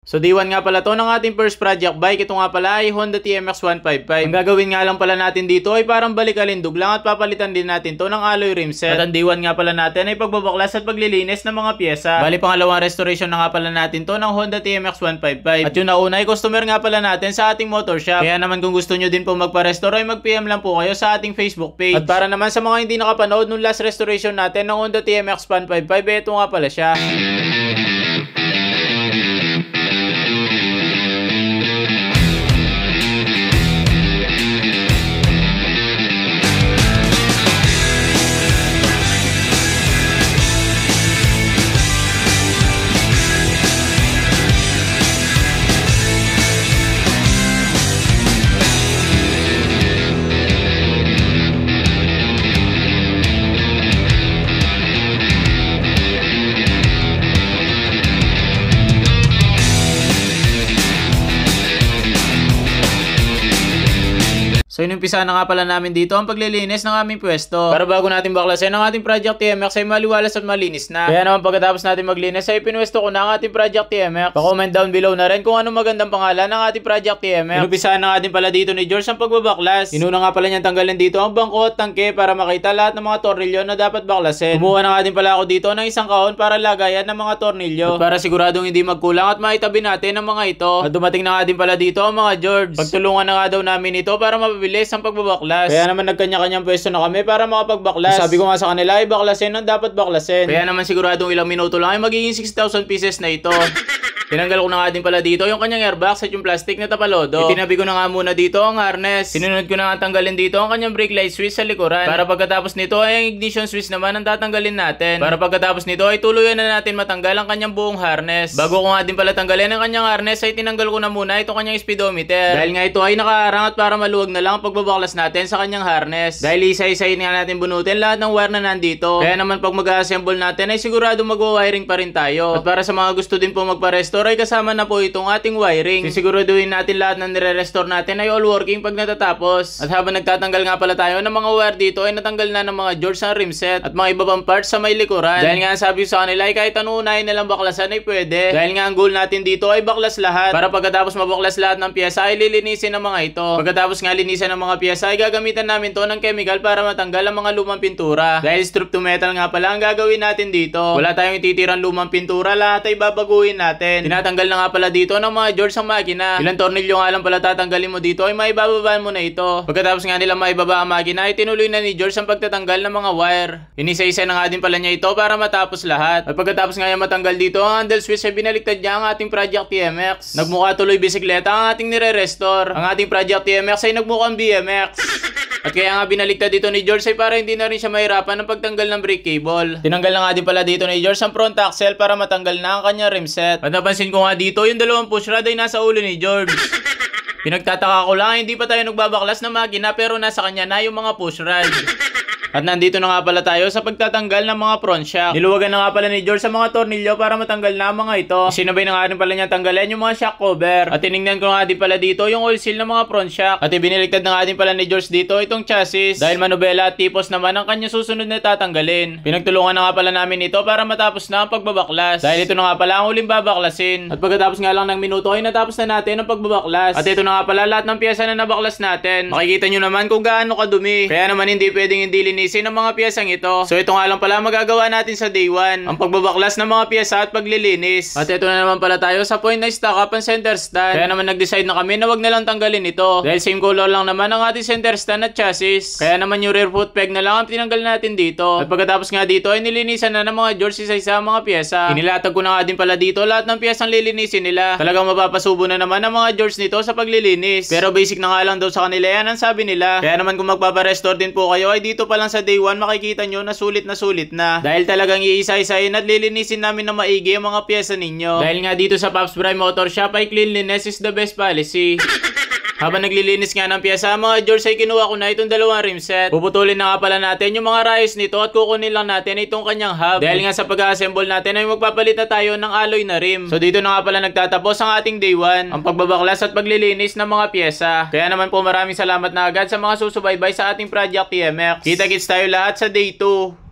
So day 1 nga pala to ng ating first project bike. Ito nga pala ay Honda TMX 155. Ang gagawin nga lang pala natin dito ay parang balikalindog lang at papalitan din natin to ng alloy rim set. At ang day 1 nga pala natin ay pagbabaklas at paglilinis ng mga pyesa. Bali pangalawang restoration na nga pala natin to ng Honda TMX 155. At yung nauna ay customer nga pala natin sa ating motor shop. Kaya naman kung gusto nyo din po magpa-restore ay mag-PM lang po kayo sa ating Facebook page. At para naman sa mga hindi nakapanood nung last restoration natin ng Honda TMX 155, ito nga pala siya. So inumpisa na nga pala namin dito ang paglilinis ng aming pwesto. Para bago natin baklasin ang ating Project TMX ay maliwalas at malinis na. Kaya naman pagkatapos natin maglinis ay pinwesto ko na ang ating Project TMX. Pa-comment down below na rin kung anong magandang pangalan ng ating Project TMX. Inumpisa na nga din pala dito ni George ang pagbabaklas. Inuna nga pala niyang tanggalin dito ang bangko at tangke para makita lahat ng mga tornilyo na dapat baklasin. Kumuha na nga din pala ako dito ng isang kahon para lagayan ng mga tornilyo. At para siguradong hindi magkulang at maitabi natin ang mga ito. At dumating na nga din pala dito ang mga George. Pagtulungan na nga daw namin ito para mapabilis ang pagbabaklas. Kaya naman nagkanya-kanyang pwesto na kami para makapagbaklas. Sabi ko nga sa kanila ay baklasin ang dapat baklasin. Kaya naman siguradong ilang minuto lang ay magiging 6,000 pieces na ito. Tinanggal ko na nga din pala dito yung kanyang airbox at yung plastic na tapalodo. Itinabi ko na nga muna dito ang harness. Sinunod ko na nga tanggalin dito ang kanyang brake light switch sa likuran. Para pagkatapos nito ay ang ignition switch naman ang tatanggalin natin. Para pagkatapos nito ay tuluyan na natin matanggal ang kanyang buong harness. Bago ko nga din pala tanggalin ang kanyang harness ay tinanggal ko na muna itong kanyang speedometer. Dahil nga ito ay nakaharang at para maluwag na lang ang pagbabaklas natin sa kanyang harness. Dahil isa-isahin nga natin bunutin lahat ng wire na nandito. Kaya naman pag mag-assemble natin ay sigurado magwa-wiring pa rin tayo. At para sa mga gusto din po magpa-restore ay kasama na po itong ating wiring. Sisiguraduhin natin lahat ng nire-restore natin ay all working pag natatapos. At habang nagtatanggal nga pala tayo ng mga wire dito ay natanggal na ng mga George ang rim set at mga iba pang parts sa may likuran. Dahil nga sabi ko sa kanila ay kahit anong unahin nilang baklasan ay pwede. Dahil nga ang goal natin dito ay baklas lahat. Para pagkatapos mabaklas lahat ng pyesa ay lilinisin ng mga ito. Pagkatapos nga linisin ng mga pyesa ay gagamitan namin to ng chemical para matanggal ang mga lumang pintura. Dahil strip to metal nga pala ang gagawin natin dito. Wala tayong ititirang lumang pintura, lahat ay babaguhin natin. Tinatanggal na nga pala dito ng mga George ang makina. Ilang tornilyo nga lang pala tatanggalin mo dito ay maibababaan mo na ito. Pagkatapos nga nila maibaba ang makina ay tinuloy na ni George ang pagtatanggal ng mga wire. Inisa-isa na nga din pala niya ito para matapos lahat. At pagkatapos nga niya matanggal dito ang handle switch ay binaliktad niya ang ating Project TMX. Nagmukha tuloy bisikleta ang ating nire-restore. Ang ating Project TMX ay nagmukhang BMX. At kaya nga binaliktad dito ni George ay para hindi na rin siya mahirapan ng pagtanggal ng brake cable. Tinanggal na nga din pala dito ni George ang front axle para matanggal na ang kanyang rim set. At napansin ko nga dito yung dalawang push rod ay nasa ulo ni George. Pinagtataka ko lang hindi pa tayo nagbabaklas ng makina pero nasa kanya na yung mga push rod. At nandito na nga pala tayo sa pagtatanggal ng mga front shock. Niluwagan na nga pala ni George sa mga tornilyo para matanggal na ang mga ito. Sinabay na nga rin pala niya tanggalin yung mga shock cover. At tinignan ko nga din pala dito yung oil seal ng mga front shock. At ibiniliktad na nga din pala ni George dito itong chassis. Dahil manubela at tipos naman ang kanya susunod na tatanggalin. Pinagtulungan na nga pala namin ito para matapos na ang pagbabaklas. Dahil ito na nga pala ang huling babaklasin. At pagkatapos nga lang ng minuto ay natapos na natin ang pagbabaklas. At ito na nga pala lahat ng pyesa na nabaklas natin. Makikita nyo naman kung gaano kadumi. Kaya naman hindi pwedeng hindi linisin ang mga piyesang ito. So ito nga lang pala magagawa natin sa day 1. Ang pagbabaklas ng mga piyesa at paglilinis. At ito na naman pala tayo sa point na stock up ang center stand. Kaya naman nag-decide na kami na wag na lang tanggalin ito. Dahil same color lang naman ang ating center stand at chassis. Kaya naman yung rear foot peg na lang ang tinanggal natin dito. At pagkatapos nga dito ay nilinisan na ng mga George isa-isa mga piyesa. Inilatag ko na nga din pala dito lahat ng piyesang lilinisin nila. Talagang mapapasubo na naman ang mga George nito sa paglilinis. Pero basic na nga lang daw sa kanila yan ang sabi nila. Kaya naman kung magpapa-restore din po kayo ay dito pa lang sa day 1 makikita nyo na sulit na. Dahil talagang iisa-isahin at lilinisin namin na maigi ang mga pyesa ninyo. Dahil nga dito sa Pops Bry Motor Shop ay cleanliness is the best policy. Habang naglilinis nga ng pyesa, mga George ay kinuha ko na itong dalawang rim set. Puputulin na nga pala natin yung mga rayos nito at kukunin lang natin itong kanyang hub. Dahil nga sa pag-assemble natin ay magpapalit na tayo ng alloy na rim. So dito na nga pala nagtatapos ang ating day 1, ang pagbabaklas at paglilinis ng mga pyesa. Kaya naman po maraming salamat na agad sa mga susubaybay sa ating Project TMX. Kita-kits tayo lahat sa day 2.